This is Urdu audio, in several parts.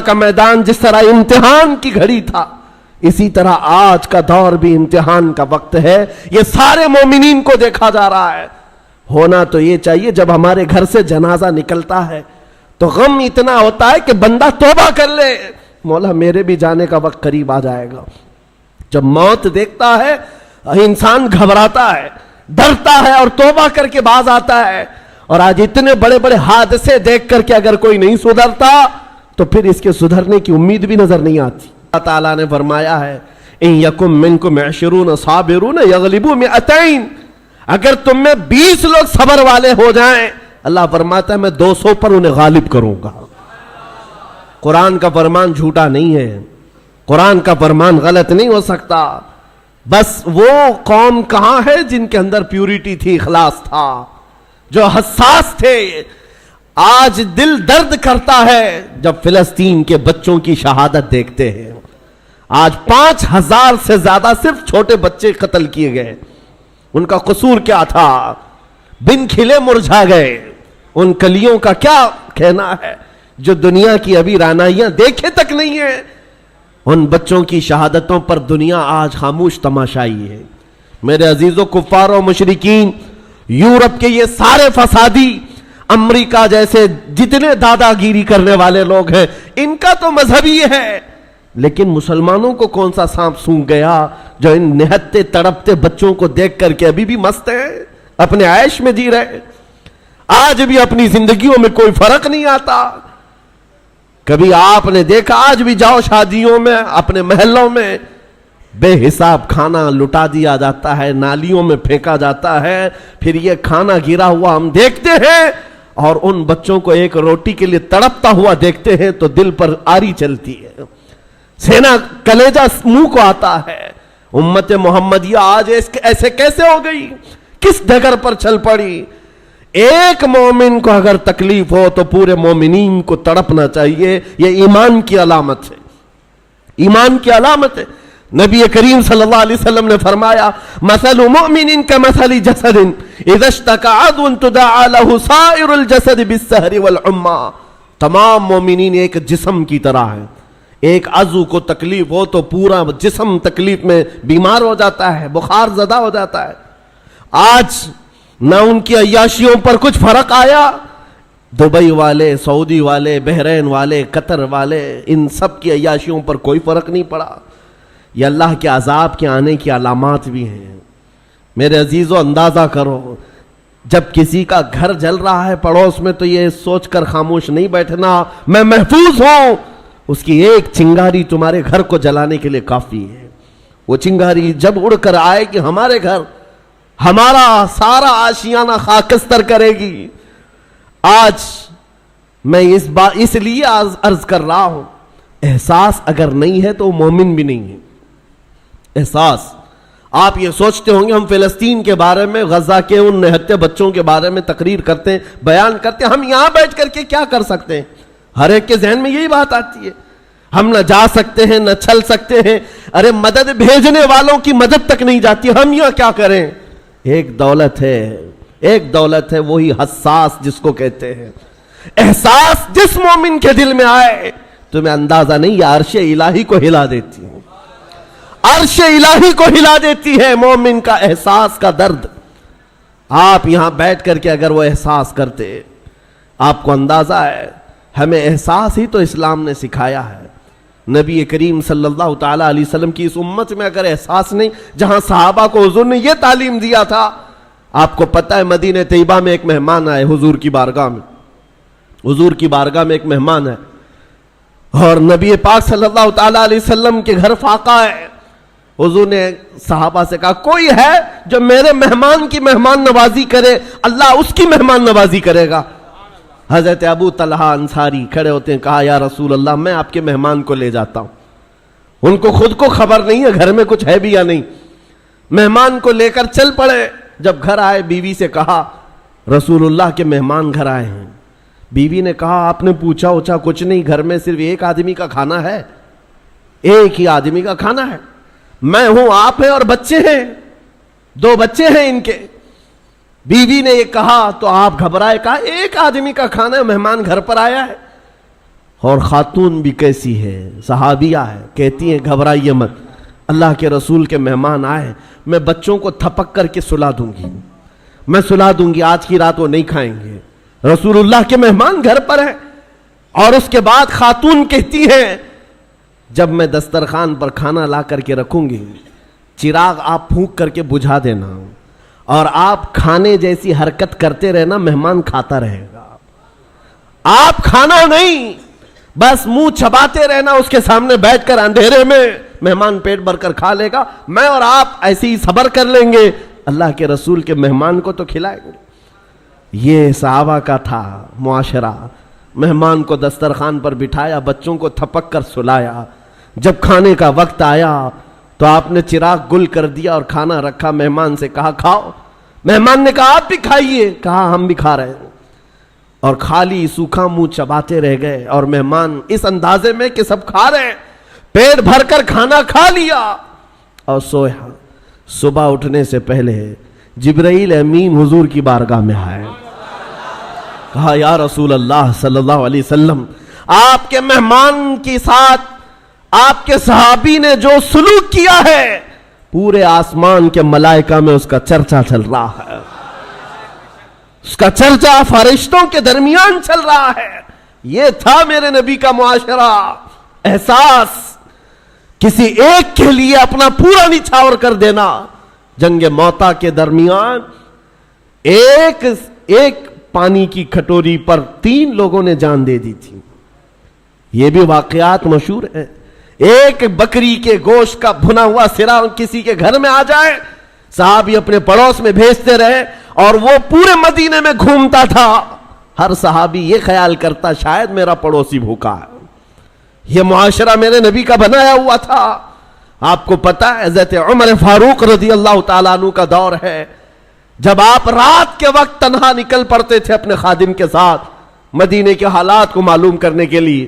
کا میدان جس طرح امتحان کی گھڑی تھا، اسی طرح آج کا دور بھی امتحان کا وقت ہے. یہ سارے مومنین کو دیکھا جا رہا ہے. ہونا تو یہ چاہیے جب ہمارے گھر سے جنازہ نکلتا ہے تو غم اتنا ہوتا ہے کہ بندہ توبہ کر لے، مولا میرے بھی جانے کا وقت قریب آ جائے گا. جب موت دیکھتا ہے انسان گھبراتا ہے، ڈرتا ہے اور توبہ کر کے باز آتا ہے. اور آج اتنے بڑے بڑے حادثے دیکھ کر کے اگر کوئی نہیں سدھرتا تو پھر اس کے سدھرنے کی امید بھی نظر نہیں آتی. اللہ تعالیٰ نے فرمایا ہے ان یکم منکم 20 صابرون یغلبوا 200، اگر تم میں 20 لوگ صبر والے ہو جائیں، اللہ فرماتا ہے میں 200 پر انہیں غالب کروں گا. قرآن کا فرمان جھوٹا نہیں ہے، قرآن کا فرمان غلط نہیں ہو سکتا. بس وہ قوم کہاں ہے جن کے اندر پیورٹی تھی، اخلاص تھا، جو حساس تھے. آج دل درد کرتا ہے جب فلسطین کے بچوں کی شہادت دیکھتے ہیں. آج 5000 سے زیادہ صرف چھوٹے بچے قتل کیے گئے. ان کا قصور کیا تھا؟ بن کھلے مرجھا گئے. ان کلیوں کا کیا کہنا ہے جو دنیا کی ابھی رعنائیاں دیکھے تک نہیں ہیں؟ ان بچوں کی شہادتوں پر دنیا آج خاموش تماشائی ہے. میرے عزیزوں، کفار و مشرکین، یورپ کے یہ سارے فسادی، امریکہ جیسے جتنے دادا گیری کرنے والے لوگ ہیں، ان کا تو مذہب ہی ہے. لیکن مسلمانوں کو کون سا سانپ سونگھ گیا جو ان نہتے تڑپتے بچوں کو دیکھ کر کے ابھی بھی مست ہیں، اپنے عیش میں جی رہے، آج بھی اپنی زندگیوں میں کوئی فرق نہیں آتا. کبھی آپ نے دیکھا، آج بھی جاؤ شادیوں میں، اپنے محلوں میں بے حساب کھانا لٹا دیا جاتا ہے، نالیوں میں پھینکا جاتا ہے. پھر یہ کھانا گرا ہوا ہم دیکھتے ہیں اور ان بچوں کو ایک روٹی کے لیے تڑپتا ہوا دیکھتے ہیں تو دل پر آری چلتی ہے، سینہ کلیجہ منہ کو آتا ہے. امت محمدیہ آج ایسے کیسے ہو گئی؟ کس ڈگر پر چل پڑی؟ ایک مومن کو اگر تکلیف ہو تو پورے مومنین کو تڑپنا چاہیے. یہ ایمان کی علامت ہے، ایمان کی علامت ہے. نبی کریم صلی اللہ علیہ وسلم نے فرمایا مثل مؤمن کمثل جسد اذا اشتكى عضو تداعى له سائر الجسد بالسهر والحمى. تمام مومنین ایک جسم کی طرح ہیں. ایک عضو کو تکلیف ہو تو پورا جسم تکلیف میں بیمار ہو جاتا ہے، بخار زدہ ہو جاتا ہے. آج نہ ان کی عیاشیوں پر کچھ فرق آیا. دبئی والے، سعودی والے، بحرین والے، قطر والے، ان سب کی عیاشیوں پر کوئی فرق نہیں پڑا. یہ اللہ کے عذاب کے آنے کی علامات بھی ہیں. میرے عزیزو، اندازہ کرو جب کسی کا گھر جل رہا ہے پڑوس میں تو یہ سوچ کر خاموش نہیں بیٹھنا میں محفوظ ہوں. اس کی ایک چنگاری تمہارے گھر کو جلانے کے لیے کافی ہے. وہ چنگاری جب اڑ کر آئے کہ ہمارے گھر، ہمارا سارا آشیانہ خاکستر کرے گی. آج میں اس لیے عرض کر رہا ہوں، احساس اگر نہیں ہے تو مومن بھی نہیں ہے. احساس، آپ یہ سوچتے ہوں گے ہم فلسطین کے بارے میں، غزہ کے ان نہتے بچوں کے بارے میں تقریر کرتے ہیں، بیان کرتے ہیں، ہم یہاں بیٹھ کر کے کیا کر سکتے ہیں؟ ہر ایک کے ذہن میں یہی بات آتی ہے. ہم نہ جا سکتے ہیں، نہ چل سکتے ہیں. ارے مدد بھیجنے والوں کی مدد تک نہیں جاتی، ہم یہاں کیا کریں؟ ایک دولت ہے، ایک دولت ہے، وہی حساس جس کو کہتے ہیں. احساس جس مومن کے دل میں آئے تمہیں اندازہ نہیں، یہ عرش الہی کو ہلا دیتی ہے، عرش الہی کو ہلا دیتی ہے مومن کا احساس کا درد. آپ یہاں بیٹھ کر کے اگر وہ احساس کرتے، آپ کو اندازہ ہے ہمیں احساس ہی تو اسلام نے سکھایا ہے. نبی کریم صلی اللہ تعالیٰ علیہ وسلم کی اس امت میں اگر احساس نہیں، جہاں صحابہ کو حضور نے یہ تعلیم دیا تھا. آپ کو پتہ ہے مدینہ طیبہ میں ایک مہمان آئے حضور کی بارگاہ میں، حضور کی بارگاہ میں ایک مہمان ہے اور نبی پاک صلی اللہ تعالیٰ علیہ وسلم کے گھر فاقہ ہے. حضور نے صحابہ سے کہا کوئی ہے جو میرے مہمان کی مہمان نوازی کرے، اللہ اس کی مہمان نوازی کرے گا. حضرت ابو طلحہ انصاری کھڑے ہوتے ہیں، کہا یا رسول اللہ میں آپ کے مہمان کو لے جاتا ہوں. ان کو خود کو خبر نہیں ہے گھر میں کچھ ہے بھی یا نہیں. مہمان کو لے کر چل پڑے. جب گھر آئے بیوی سے کہا رسول اللہ کے مہمان گھر آئے ہیں. بیوی نے کہا آپ نے پوچھا اوچھا کچھ نہیں، گھر میں صرف ایک آدمی کا کھانا ہے، ایک ہی آدمی کا کھانا ہے، میں ہوں، آپ ہیں اور بچے ہیں، 2 بچے ہیں ان کے. بیوی نے یہ کہا تو آپ گھبرائے، کہا ایک آدمی کا کھانا ہے، مہمان گھر پر آیا ہے. اور خاتون بھی کیسی ہے، صحابیہ ہے، کہتی ہیں گھبرائیے مت، اللہ کے رسول کے مہمان آئے، میں بچوں کو تھپک کر کے سلا دوں گی، میں سلا دوں گی، آج کی رات وہ نہیں کھائیں گے۔ رسول اللہ کے مہمان گھر پر ہیں، اور اس کے بعد خاتون کہتی ہیں جب میں دسترخوان پر کھانا لا کر کے رکھوں گی، چراغ آپ پھونک کر کے بجھا دینا، اور آپ کھانے جیسی حرکت کرتے رہنا، مہمان کھاتا رہے گا، آپ کھانا نہیں بس منہ چباتے رہنا، اس کے سامنے بیٹھ کر اندھیرے میں مہمان پیٹ بھر کر کھا لے گا، میں اور آپ ایسے ہی صبر کر لیں گے، اللہ کے رسول کے مہمان کو تو کھلائیں گے۔ یہ صحابہ کا تھا معاشرہ، مہمان کو دسترخوان پر بٹھایا، بچوں کو تھپک کر سلایا، جب کھانے کا وقت آیا تو آپ نے چراغ گل کر دیا اور کھانا رکھا، مہمان سے کہا کھاؤ، مہمان نے کہا آپ بھی کھائیے، کہا ہم بھی کھا رہے ہیں، اور خالی سوکھا منہ چباتے رہ گئے، اور مہمان اس اندازے میں کہ سب کھا رہے ہیں، پیٹ بھر کر کھانا کھا لیا اور سویا۔ صبح اٹھنے سے پہلے جبرائیل امین حضور کی بارگاہ میں آئے، کہا یا رسول اللہ صلی اللہ علیہ وسلم، آپ کے مہمان کے ساتھ آپ کے صحابی نے جو سلوک کیا ہے، پورے آسمان کے ملائکہ میں اس کا چرچا چل رہا ہے، اس کا چرچا فرشتوں کے درمیان چل رہا ہے۔ یہ تھا میرے نبی کا معاشرہ، احساس، کسی ایک کے لیے اپنا پورا نچھاور کر دینا۔ جنگ موتا کے درمیان ایک پانی کی کھٹوری پر 3 لوگوں نے جان دے دی تھی، یہ بھی واقعات مشہور ہیں۔ ایک بکری کے گوشت کا بھنا ہوا سرا کسی کے گھر میں آ جائے، صحابی اپنے پڑوس میں بھیجتے رہے، اور وہ پورے مدینے میں گھومتا تھا، ہر صحابی یہ خیال کرتا شاید میرا پڑوسی بھوکا ہے۔ یہ معاشرہ میرے نبی کا بنایا ہوا تھا۔ آپ کو پتا ہے حضرت عمر فاروق رضی اللہ تعالیٰ عنہ کا دور ہے، جب آپ رات کے وقت تنہا نکل پڑتے تھے اپنے خادم کے ساتھ مدینے کے حالات کو معلوم کرنے کے لیے،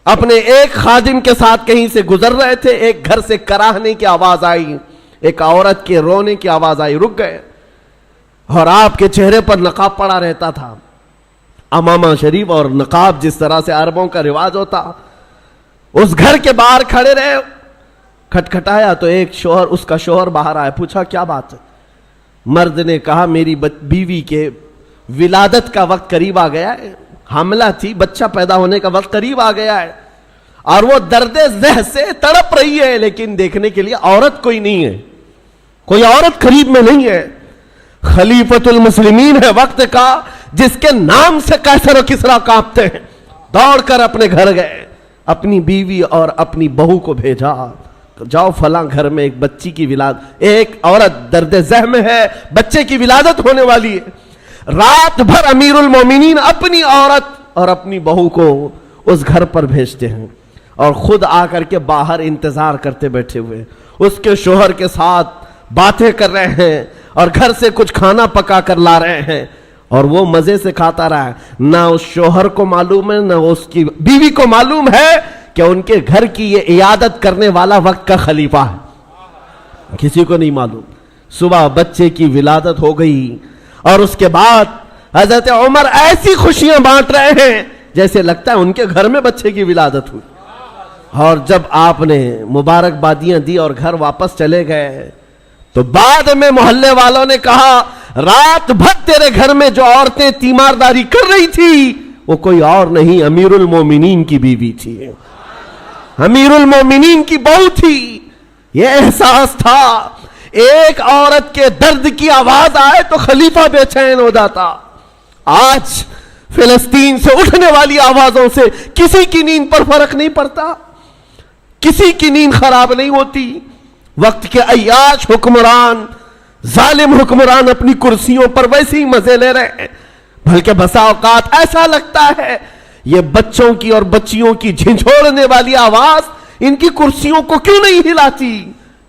اپنے ایک خادم کے ساتھ کہیں سے گزر رہے تھے، ایک گھر سے کراہنے کی آواز آئی، ایک عورت کے رونے کی آواز آئی، رک گئے، اور آپ کے چہرے پر نقاب پڑا رہتا تھا، امامہ شریف اور نقاب جس طرح سے عربوں کا رواج ہوتا۔ اس گھر کے باہر کھڑے رہے، کھٹکھٹایا تو ایک شوہر، اس کا شوہر باہر آیا، پوچھا کیا بات ہے؟ مرد نے کہا میری بیوی کے ولادت کا وقت قریب آ گیا ہے، حاملہ تھی، بچہ پیدا ہونے کا وقت قریب آ گیا ہے، اور وہ درد ذہ سے تڑپ رہی ہے، لیکن دیکھنے کے لیے عورت کوئی نہیں ہے، کوئی عورت قریب میں نہیں ہے۔ خلیفۃ المسلمین ہے وقت کا، جس کے نام سے قیصر و کسریٰ کانپتے ہیں، دوڑ کر اپنے گھر گئے، اپنی بیوی اور اپنی بہو کو بھیجا، جاؤ فلاں گھر میں ایک بچی کی ولادت، ایک عورت درد ذہ میں ہے، بچے کی ولادت ہونے والی ہے۔ رات بھر امیر المومنین اپنی عورت اور اپنی بہو کو اس گھر پر بھیجتے ہیں، اور خود آ کر کے باہر انتظار کرتے بیٹھے ہوئے، اس کے شوہر کے ساتھ باتیں کر رہے ہیں، اور گھر سے کچھ کھانا پکا کر لا رہے ہیں، اور وہ مزے سے کھاتا رہا ہے۔ نہ اس شوہر کو معلوم ہے، نہ اس کی بیوی کو معلوم ہے کہ ان کے گھر کی یہ عیادت کرنے والا وقت کا خلیفہ ہے، کسی کو نہیں معلوم۔ صبح بچے کی ولادت ہو گئی، اور اس کے بعد حضرت عمر ایسی خوشیاں بانٹ رہے ہیں جیسے لگتا ہے ان کے گھر میں بچے کی ولادت ہوئی۔ اور جب آپ نے مبارکبادیاں دی اور گھر واپس چلے گئے، تو بعد میں محلے والوں نے کہا رات بھر تیرے گھر میں جو عورتیں تیمارداری کر رہی تھی وہ کوئی اور نہیں، امیر المومنین کی بیوی تھی، امیر المومنین کی بہو تھی۔ یہ احساس تھا، ایک عورت کے درد کی آواز آئے تو خلیفہ بے چین ہو جاتا۔ آج فلسطین سے اٹھنے والی آوازوں سے کسی کی نیند پر فرق نہیں پڑتا، کسی کی نیند خراب نہیں ہوتی۔ وقت کے عیاش حکمران، ظالم حکمران اپنی کرسیوں پر ویسے ہی مزے لے رہے ہیں، بلکہ بسا اوقات ایسا لگتا ہے یہ بچوں کی اور بچیوں کی جھنجھوڑنے والی آواز ان کی کرسیوں کو کیوں نہیں ہلاتی۔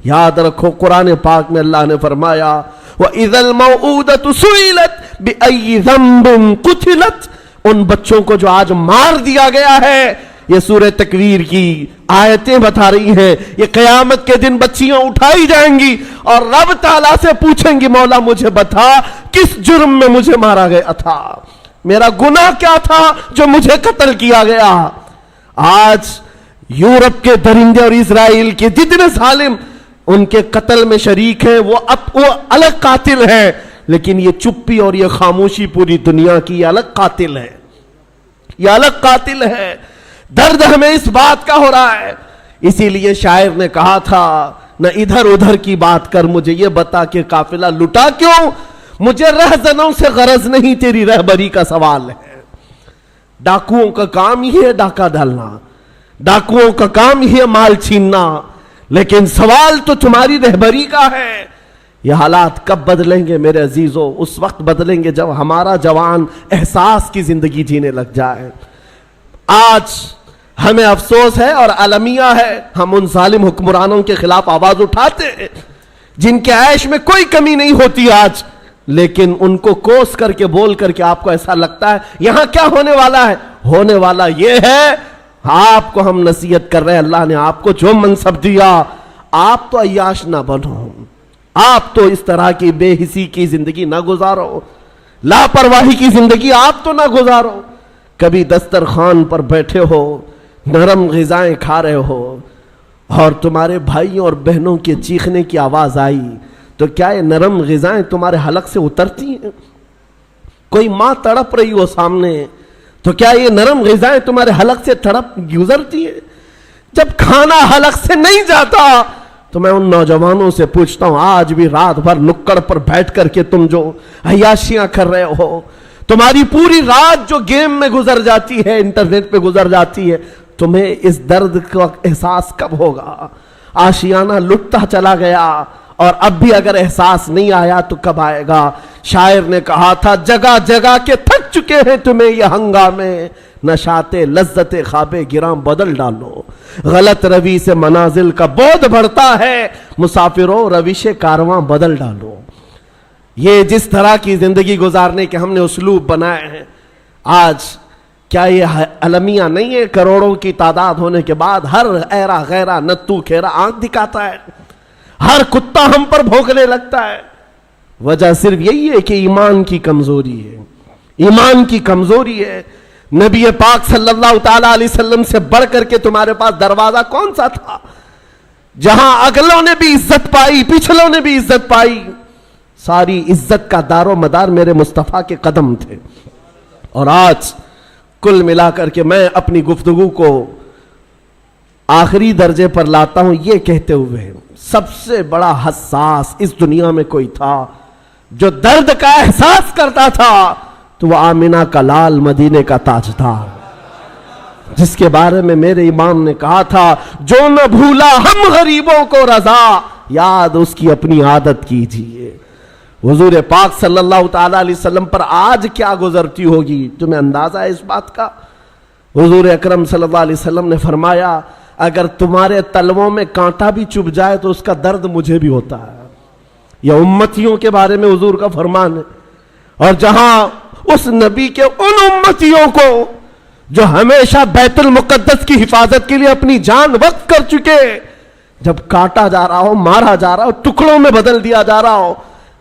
یاد رکھو قرآن پاک میں اللہ نے فرمایا وَإِذَا الْمَوْءُودَةُ سُئِلَتْ بِأَيِّ ذَنبٍ قُتِلَتْ، ان بچوں کو جو آج مار دیا گیا ہے، یہ سورہ تکویر کی آیتیں بتا رہی ہیں، یہ قیامت کے دن بچیاں اٹھائی جائیں گی اور رب تعالیٰ سے پوچھیں گی مولا مجھے بتا کس جرم میں مجھے مارا گیا تھا، میرا گناہ کیا تھا جو مجھے قتل کیا گیا۔ آج یورپ کے درندے اور اسرائیل کے جتنے ظالم ان کے قتل میں شریک ہیں وہ الگ قاتل ہیں، لیکن یہ چپی اور یہ خاموشی پوری دنیا کی یہ الگ قاتل ہے، یہ الگ قاتل ہے۔ درد ہمیں اس بات کا ہو رہا ہے، اسی لیے شاعر نے کہا تھا نہ ادھر ادھر کی بات کر، مجھے یہ بتا کہ قافلہ لٹا کیوں، مجھے رہزنوں سے غرض نہیں، تیری رہبری کا سوال ہے۔ ڈاکوؤں کا کام ہی ہے ڈاکہ ڈالنا، ڈاکوؤں کا کام ہی ہے مال چھیننا، لیکن سوال تو تمہاری رہبری کا ہے۔ یہ حالات کب بدلیں گے میرے عزیزو؟ اس وقت بدلیں گے جب ہمارا جوان احساس کی زندگی جینے لگ جائے۔ آج ہمیں افسوس ہے اور المیہ ہے، ہم ان ظالم حکمرانوں کے خلاف آواز اٹھاتے ہیں جن کے عیش میں کوئی کمی نہیں ہوتی آج، لیکن ان کو کوس کر کے بول کر کے آپ کو ایسا لگتا ہے یہاں کیا ہونے والا ہے؟ ہونے والا یہ ہے، آپ کو ہم نصیحت کر رہے ہیں، اللہ نے آپ کو جو منصب دیا آپ تو عیاش نہ بنو، آپ تو اس طرح کی بے حسی کی زندگی نہ گزارو، لاپرواہی کی زندگی آپ تو نہ گزارو۔ کبھی دسترخوان پر بیٹھے ہو، نرم غذائیں کھا رہے ہو اور تمہارے بھائیوں اور بہنوں کے چیخنے کی آواز آئی تو کیا یہ نرم غذائیں تمہارے حلق سے اترتی ہیں؟ کوئی ماں تڑپ رہی ہو سامنے تو کیا یہ نرم غذائیں تمہارے حلق سے تڑپ گزرتی ہیں؟ جب کھانا حلق سے نہیں جاتا تو میں ان نوجوانوں سے پوچھتا ہوں آج بھی رات بھر نکڑ پر بیٹھ کر کے تم جو عیاشیاں کر رہے ہو، تمہاری پوری رات جو گیم میں گزر جاتی ہے، انٹرنیٹ پہ گزر جاتی ہے، تمہیں اس درد کا احساس کب ہوگا؟ آشیانہ لٹتا چلا گیا اور اب بھی اگر احساس نہیں آیا تو کب آئے گا؟ شاعر نے کہا تھا جگہ جگہ کے تھک چکے ہیں تمہیں یہ ہنگامے، نشاط لذت خواب گراں بدل ڈالو، غلط روی سے منازل کا بودھ بڑھتا ہے، مسافروں روش کارواں بدل ڈالو۔ یہ جس طرح کی زندگی گزارنے کے ہم نے اسلوب بنائے ہیں، آج کیا یہ المیہ نہیں ہے؟ کروڑوں کی تعداد ہونے کے بعد ہر ایرا غیرہ نتو کھیرا آنکھ دکھاتا ہے، ہر کتا ہم پر بھونکنے لگتا ہے۔ وجہ صرف یہی ہے کہ ایمان کی کمزوری ہے، ایمان کی کمزوری ہے۔ نبی پاک صلی اللہ تعالیٰ علیہ وسلم سے بڑھ کر کے تمہارے پاس دروازہ کون سا تھا جہاں اگلوں نے بھی عزت پائی، پچھلوں نے بھی عزت پائی؟ ساری عزت کا دار و مدار میرے مصطفیٰ کے قدم تھے۔ اور آج کل ملا کر کے میں اپنی گفتگو کو آخری درجے پر لاتا ہوں یہ کہتے ہوئے، سب سے بڑا حساس اس دنیا میں کوئی تھا جو درد کا احساس کرتا تھا تو وہ آمنہ کا لال مدینے کا تاجدار، جس کے بارے میں میرے امام نے کہا تھا جو نہ بھولا ہم غریبوں کو رضا، یاد اس کی اپنی عادت کیجئے۔ حضور پاک صلی اللہ تعالیٰ علیہ وسلم پر آج کیا گزرتی ہوگی؟ تمہیں اندازہ ہے اس بات کا؟ حضور اکرم صلی اللہ علیہ وسلم نے فرمایا اگر تمہارے تلووں میں کانٹا بھی چبھ جائے تو اس کا درد مجھے بھی ہوتا ہے۔ یہ امتیوں کے بارے میں حضور کا فرمان ہے، اور جہاں اس نبی کے ان امتیوں کو جو ہمیشہ بیت المقدس کی حفاظت کے لیے اپنی جان وقف کر چکے، جب کاٹا جا رہا ہو، مارا جا رہا ہو، ٹکڑوں میں بدل دیا جا رہا ہو،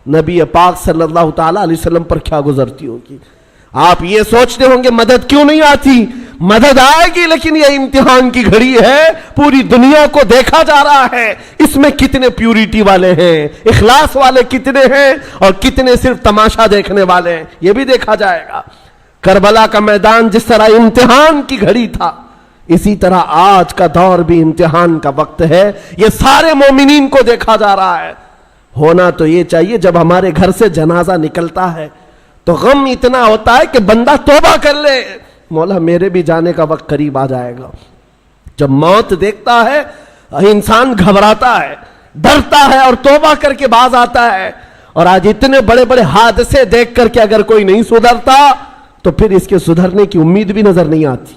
نبی پاک صلی اللہ تعالیٰ علیہ وسلم پر کیا گزرتی ہوگی؟ آپ یہ سوچتے ہوں گے مدد کیوں نہیں آتی؟ مدد آئے گی، لیکن یہ امتحان کی گھڑی ہے، پوری دنیا کو دیکھا جا رہا ہے اس میں کتنے پیوریٹی والے ہیں، اخلاص والے کتنے ہیں اور کتنے صرف تماشا دیکھنے والے ہیں، یہ بھی دیکھا جائے گا۔ کربلا کا میدان جس طرح امتحان کی گھڑی تھا، اسی طرح آج کا دور بھی امتحان کا وقت ہے۔ یہ سارے مومنین کو دیکھا جا رہا ہے۔ ہونا تو یہ چاہیے جب ہمارے گھر سے جنازہ نکلتا ہے تو غم اتنا ہوتا ہے کہ بندہ توبہ کر لے، مولا میرے بھی جانے کا وقت قریب آ جائے گا۔ جب موت دیکھتا ہے انسان گھبراتا ہے، ڈرتا ہے اور توبہ کر کے باز آتا ہے۔ اور آج اتنے بڑے بڑے حادثے دیکھ کر کے اگر کوئی نہیں سدھرتا تو پھر اس کے سدھرنے کی امید بھی نظر نہیں آتی۔